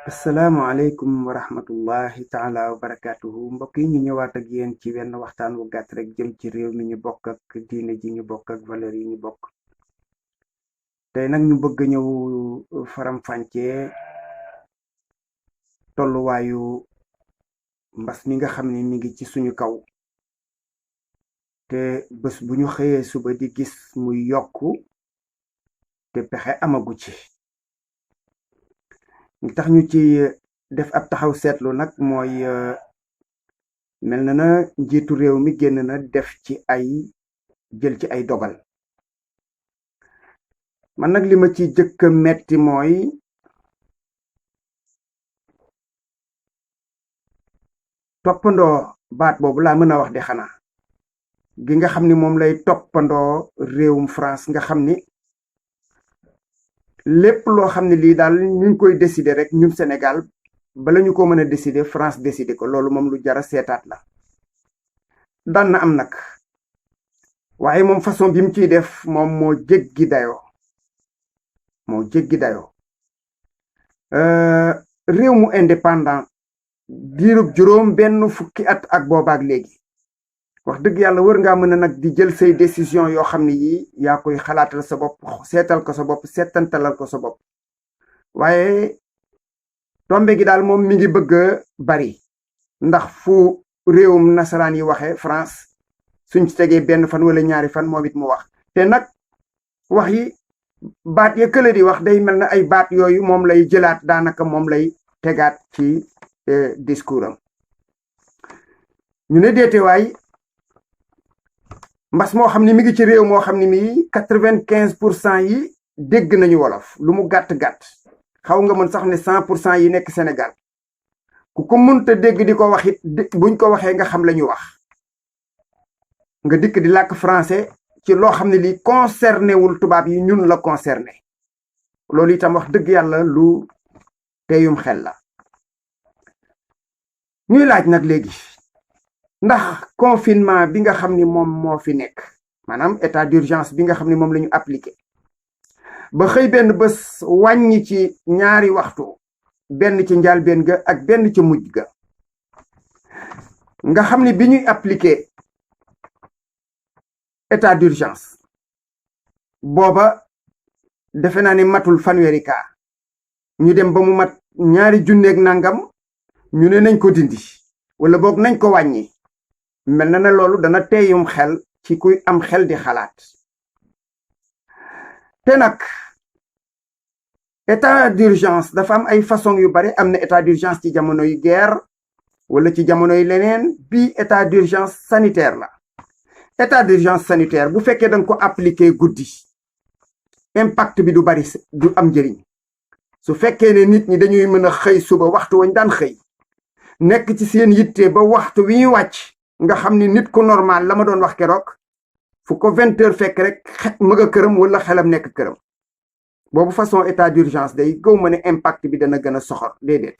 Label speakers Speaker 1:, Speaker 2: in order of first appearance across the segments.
Speaker 1: asalaamaaleykum wa rahmatullahi taala wa barakaatuhu mbokk yi ñu ñëwaat ak yéen ci wenn waxtaan wu gàtt rek jëm ci réew mi ñu bokk ak diine ji ñu bokk ak valeur yi ñu bokk tey nag ñu bëgg ñëw faram-fàccee tolluwaayu mbas mi nga xam ne mi ngi ci suñu kaw te bés bu ñu xëyee suba di gis muy yokku te pexe amagu ci li tax ñu ci def ab taxaw seetlu nag mooy mel na njiitu réew mi génn na def ci jël ci ay dogal man nag li ma ci jëkk a metti mooy toppandoo baat boobu laa mën a wax de xanaa gi nga xam ni moom lay toppandoo réewum France nga xam ni lépp loo xam ne lii daal ñu ngi koy décider rek ñun Sénégal bala ñu ko mën a décider France décider ko loolu moom lu jara seetaat la daan na am nag waaye moom façon bi mu ciy def moom moo jéggi dayoo réew mu indépendant diirub juróom benn fukki at ak boobaak léegi wax dëgg yàlla wër ngaa mën a nag di jël say décision yoo xam ne yii yaa koy xalaatal sa bopp seetal ko sa bopp seetantalal ko sa bopp waaye tombe gi daal moom mi ngi bëgg a bari ndax fu réewum nasaraan yi waxe France suñ ci tegee benn fan wala ñaari fan moom it mu wax te nag wax yi baat ya kële di wax day mel na ay baat yooyu moom lay jëlaat daanaka moom lay tegaat ci discours am ñu ne deetewaay mbas moo xam ne mi ngi ci réew moo xam ne mii 95% yi dégg nañu wolof lu mu gàtt-gàtt xaw nga mën sax ne 100% yi nekk Sénégal ku ko mënta dégg di ko wax it buñ ko waxee nga xam la ñu wax nga dikk di làkk français ci loo xam ne lii concerné wul tubaab yi ñun la concerné loolu itam wax dëgg yàlla lu teeyum xel la ñuy laaj nag léegi ndax confinement bi nga xam ni moom moo fi nekk maanaam état d'urgence bi nga xam ni moom la ñu appliqué ba xëy benn bés wàññi ci ñaari waxtu benn ci njaalbeen ga ak benn ci mujj ga nga xam ni bi ñuy appliqué état d'urgence booba defe naa ne matul fanweeri kaa ñu dem ba mu mat ñaari junneeg nangam ñu ne nañ ko dindi wala boog nañ ko wàññi mel na ne loolu dana teeyum xel ci kuy am xel di xalaat te nag état d'urgence dafa am ay façon yu bare am na état d'urgence ci jamonoy guerre wala ci jamonoy leneen bii état d'urgence sanitaire la état d'urgence sanitaire bu fekkee danga ko appliquer guddi impact bi du bari du am njëriñ su fekkee ne nit ñi dañuy mën a xëy suba waxtu wañ daan xëy nekk ci seen yitte ba waxtu wi ñuy wàcc nga xam ni nit ku normal la ma doon wax keroog fu ko 20 heures fekk rek mëg a këram wala xelam nekk këram boobu façon état d'urgence day gëw ma ne impact bi dana gën a soxor déedéet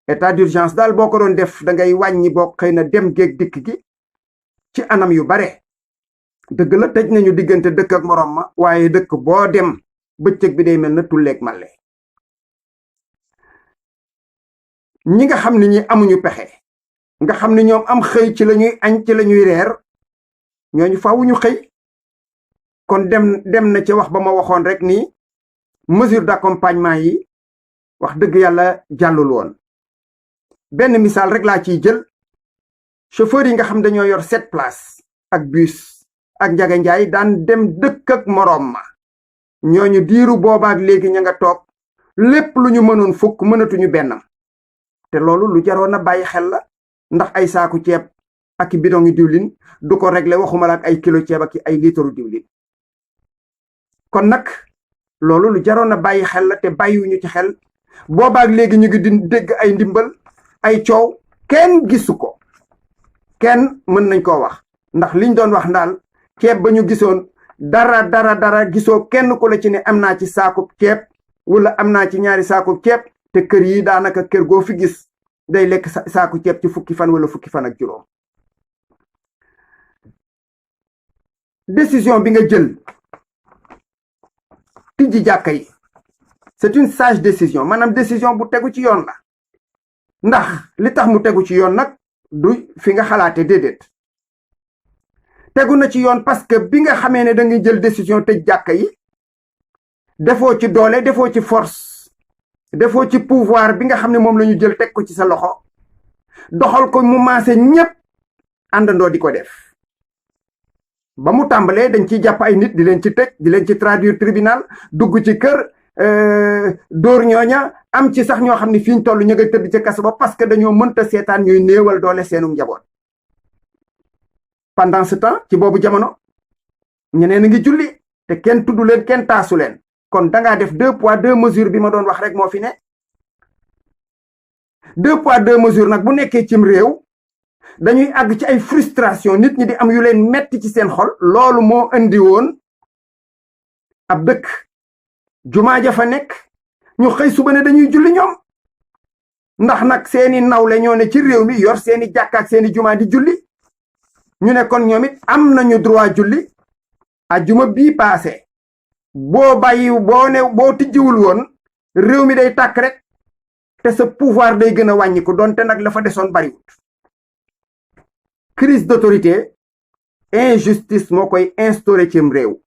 Speaker 1: état d'urgence daal boo ko doon def da ngay wàññi boo xëy na dem géeg dikk gi ci anam yu bare dëgg la tëj nañu diggante dëkk ak morom ma waaye dëkk boo dem bëccëg bi day mel na tulleeg màlle ñi nga xam ne ñi amuñu pexe nga xam ne ñoom am xëy ci la ñuy añ ci la ñuy reer ñooñu fawuñu xëy kon dem na ci wax ba ma waxoon rek ni mesure d'accompagnement yi wax dëgg yàlla jàllul woon benn misaal rek laa ciy jël chauffeur yi nga xam dañoo yor 7 places ak bus ak njaga njaay daan dem dëkk ak moroom ma ñooñu diiru boobaak léegi ña nga toog lépp lu ñu mënoon fukk mënatuñu bennam te loolu lu jaroon a bàyyi xel la ndax ay saaku ceeb ak i bidon yu diwlin du ko régler waxuma la ak ay kilo ceeb ak ay litre diwlin kon nag loolu lu jaroon a bàyyi xel la te bàyyiwuñu ci xel boobaak léegi ñu ngi di dégg ay ndimbal ay coow kenn gisu ko kenn mën nañ koo wax ndax liñ doon wax ndaal ceeb ba ñu gisoon dara gisoo kenn ku la ci ne am naa ci saakub ceeb wala am naa ci ñaari saakub ceeb te kër yi daanaka kër goo fi gis day lekk saaku ceeb ci fukki fan wala fukki fan ak juróom décision bi nga jël tijji jàkka yi c'est une sage décision maanaam décision bu tegu ci yoon la ndax li tax mu tegu ci yoon nag du fi nga xalaate déedéet tegu na ci yoon parce que bi nga xamee ne da ngay jël décision tëj jàkka yi defoo ci doole defoo ci force defoo ci pouvoir bi nga xam ne moom la ñu jël teg ko ci sa loxo doxal ko mu maase ñépp àndandoo di ko def ba mu tàmbalee dañ ciy jàpp ay nit di leen ci tëj di leen ci traduire tribunal dugg ci kër dóor ñooña am ci sax ñoo xam ne fi ñu toll ñu nga tëdd ca kaso ba parce que dañoo mënta seetaan ñuy néewal doole seenum njaboot pendant ce temps ci boobu jamono ñeneen a ngi julli te kenn tudd leen kenn taasu leen kon dangaa def 2 poids 2 mesures bi ma doon wax rek moo fi ne 2 poids 2 mesures nag bu nekkee cim réew dañuy àgg ci ay frustration nit ñi di am yu leen metti ci seen xol loolu moo indi woon ab dëkk jumaa ja fa nekk ñu xëy suba ne dañuy julli ñoom ndax nag seeni nawle ñoo ne ci réew mi yor seeni jàkka ak seeni jumaa di julli ñu ne kon ñoom it am nañu droit julli ajjuma bii paase boo bàyyi boo tijjiwul woon réew mi day tàkk rek te sa pouvoir day gën a wàññiku donte nag la fa desoon bariwut crise d'autorité injustice moo koy instauré cim réew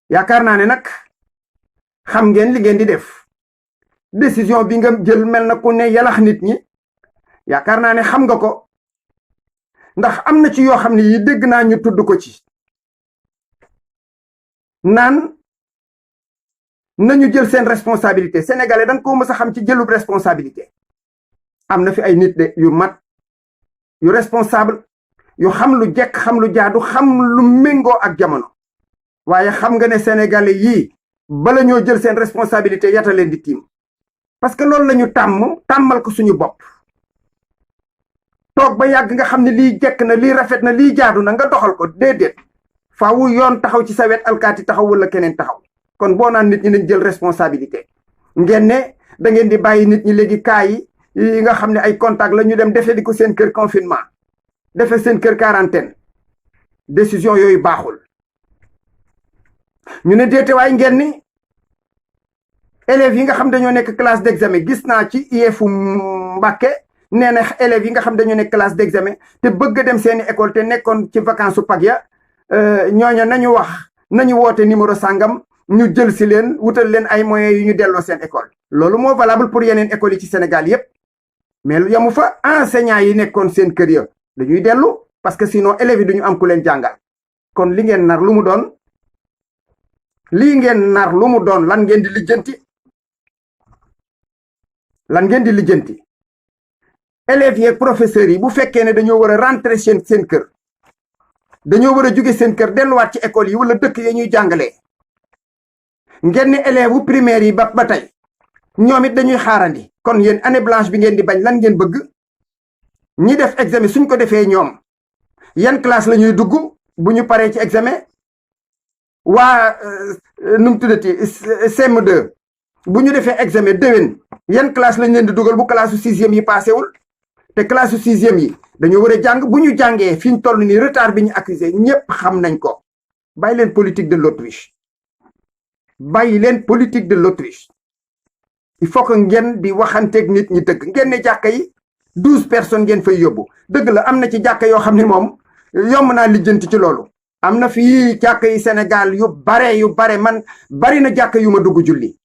Speaker 1: yaakaar naa ne nag xam ngeen li ngeen di def décision bi nga jël mel na ku ne yalax nit ñi yaakaar naa ne xam nga ko ndax am na ci yoo xam ne yi dégg naa ñu tudd ko ci naan nañu jël seen responsabilité sénégalais dañ ko mës a xam ci jëlub responsabilité am na fi ay nit de yu mat yu responsable yu xam lu jekk xam lu jaadu xam lu méngoo ak jamono waaye xam nga ne sénégalais yii bala ñoo jël seen responsabilité yata leen di tiim parce que loolu la ñu tàmmal ko suñu bopp toog ba yàgg nga xam ne lii jekk na lii rafet na lii jaadu na nga doxal ko déedéet faawu yoon taxaw ci sa wet alkaati taxaw wala keneen taxaw kon boo naan nit ñi nañ jël responsabilité ngeen ne da ngeen di bàyyi nit ñi léegi kaa yi nga xam ne ay contact la ñu dem defee di ko seen kër confinement defee seen kër quarantaine décision yooyu baaxul ñu ne déetewaay ngeen ni élèves yi nga xam dañoo nekk classe d'examen gis naa ci IEFu Mbàkke nee na élèves yi nga xam dañoo nekk classe d'examen te bëgg a dem seeni école te nekkoon ci vacances su Pâques ya ñooña nañu woote numéro sàngam ñu jël si leen wutal leen ay moyens yu ñu delloo seen école loolu moo valable pour yeneen écoles yi ci Sénégal yépp mais lu yamu fa enseignants yi nekkoon seen kër ya dañuy dellu parce que sinon élèves yi duñu am ku leen jàngal kon li ngeen nar lu mu doon lii ngeen nar lu mu doon lan ngeen di lijjanti élèves yi ak professeurs yi bu fekkee ne dañoo war a rentrer seen kër dañoo war a jóge seen kër delluwaat ci école yi wala dëkk yi ñuy jàngalee ngeen ne élèves bu primaire yi ba tey ñoom it dañuy xaarandi kon yéen année blanche bi ngeen di bañ lan ngeen bëgg ñi def examen suñ ko defee ñoom yan classe la ñuy dugg bu ñu paree ci examen waa nu mu tuddati CM2 bu ñu defee examen déwén yan classe lañ leen di dugal bu classe su sixième yi paasewul te classe su sixième yi dañoo war a jàng bu ñu jàngee fi ñu toll nii retard bi ñu accusé ñépp xam nañ ko bàyyi leen politique de l'autruche il faut que ngeen di waxanteeg nit ñi dëgg ngeen ne jàkka yi 12 personnes ngeen fay yóbbu dëgg la am na ci jàkka yoo xam ne moom yomb naa lijjanti ci loolu am na fii jàkka yi Sénégal yu bare man bari na jàkka yu ma dugg julli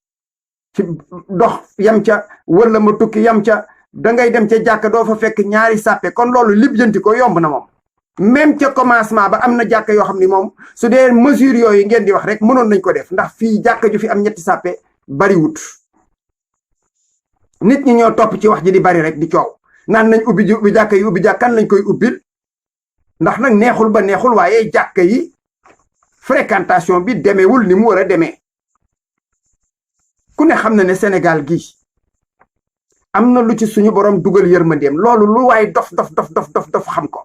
Speaker 1: ci dox yam ca wala ma tukki yam ca dangay dem ca jàkka doo fa fekk ñaari sàppe kon loolu lijjanti ko yomb na moom même ca commencement ba am na jàkka yoo xam ni moom su dee mesure yooyu ngeen di wax rek mënoon nañ ko def ndax fii jàkka ju fi am ñetti sàppe bariwut nit ñi ñoo topp ci wax ji di bari rek di coow naan nañ ubbi jàkka yi ubbi jàkkan lañ koy ubbil ndax nag neexul ba neexul waaye jàkka yi fréquentation bi demeewul ni mu war a demee ku ne xam na ne Sénégal gi am na lu ci suñu borom dugal yërmandeem loolu lu waaye dof xam ko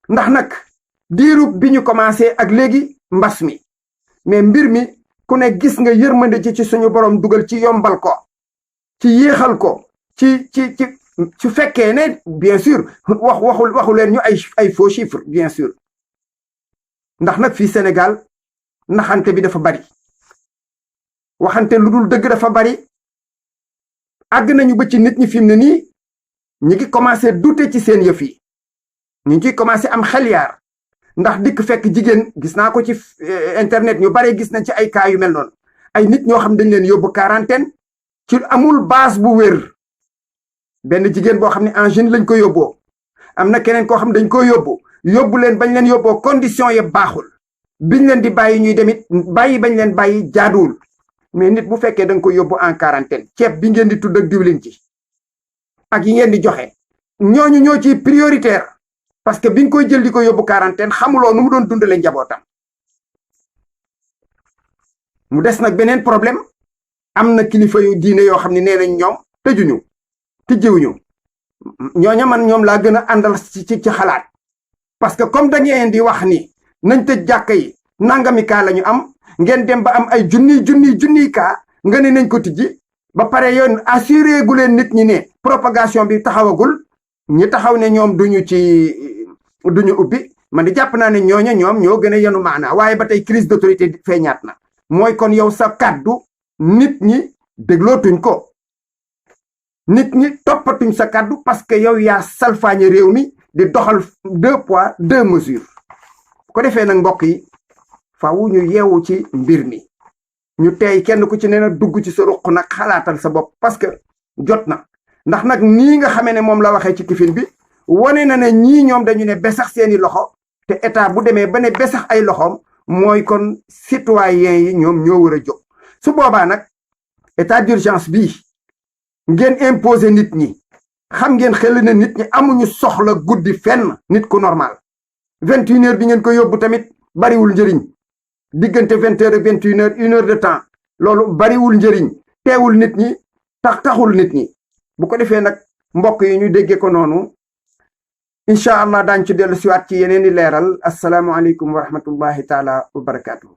Speaker 1: ndax nag diirub bi ñu commencé ak léegi mbas mi mais mbir mi ku ne gis nga yërmande ci suñu borom dugal ci yombal ko ci yéexal ko ci su fekkee ne bien sûr waxu leen ñu ay faux chiffres bien sûr ndax nag fii Sénégal naxante bi dafa bari waxante lu dul dëgg dafa bari. àgg nañu ba ci nit ñi fi mu ne nii ñi ngi commencé douter ci seen yëf yi ñu ngi ciy commencé am xel yaar ndax dikk fekk jigéen gis naa ko ci internet ñu bare gis nañ ci ay cas yu mel noonu ay nit ñoo xam dañ leen yóbbu quarantaine ci amul base bu wér. benn jigéen boo xam ne angine lañ ko yóbboo am na keneen koo xam dañ ko yóbbu leen bañ leen yóbboo condition yëpp baaxul biñ leen di bàyyi ñuy demit bàyyi bañ leen bàyyi jaaduwul. mais nit bu fekkee da nga ko yóbbu en quarantaine ceeb bi ngeen di tudd ak diwlin ci ak yi ngeen di joxe ñooñu ñoo ci prioritaire parce que bi nga koy jël di ko yóbbu quarantaine xamuloo nu mu doon dundale njabootam. mu des nag beneen problème am na kilifa yu diine yoo xam ne nee nañ ñoom tëjuñu tijjiwuñu ñooña man ñoom laa gën a àndal ci xalaat parce que comme da ngeen di wax ni nañ tëj jàkka yi nangami kaa la ñu am. ngeen dem ba am ay junniy kaa nga ne nañ ko tijji ba pare yoon assuré gu leen nit ñi ne propagation bi taxawagul ñi taxaw ne ñoom duñu ubbi man di jàpp naa ne ñoom ñoo gën a yenu maanaa waaye ba tey crise d'autorité feeñaat na mooy kon yow sa kàddu nit ñi déglootuñ ko nit ñi toppatuñ sa kàddu parce que yow yaa salfaañe réew mi di doxal 2 poids 2 mesures ko defee nag mbokk yi faaw ñu yeewu ci mbir mi ñu tey kenn ku ci nee na dugg ci sa ruq nag xalaatal sa bopp parce que jot na ndax nag nii nga xamee ne moom la waxee ci tifin bi wane na ne ñii ñoom dañu ne besax seeni loxo te état bu demee ba ne besax ay loxoom mooy kon citoyen yi ñoom ñoo war a jóg su boobaa nag état d'urgence bii ngeen imposer nit ñi xam ngeen xel na nit ñi amuñu soxla guddi fenn nit ku normal 21h bi ngeen ko yóbbu tamit bariwul njëriñ diggante 20h ak 21h 1 heure de temps loolu bariwul njëriñ teewul nit ñi taxul nit ñi bu ko defee nag mbokk yi ñu déggee ko noonu incha allah daañu ci dellu siwaat ci yeneen i leeral asalaamualeykum wa rahmatullahi taala wa barakaatu.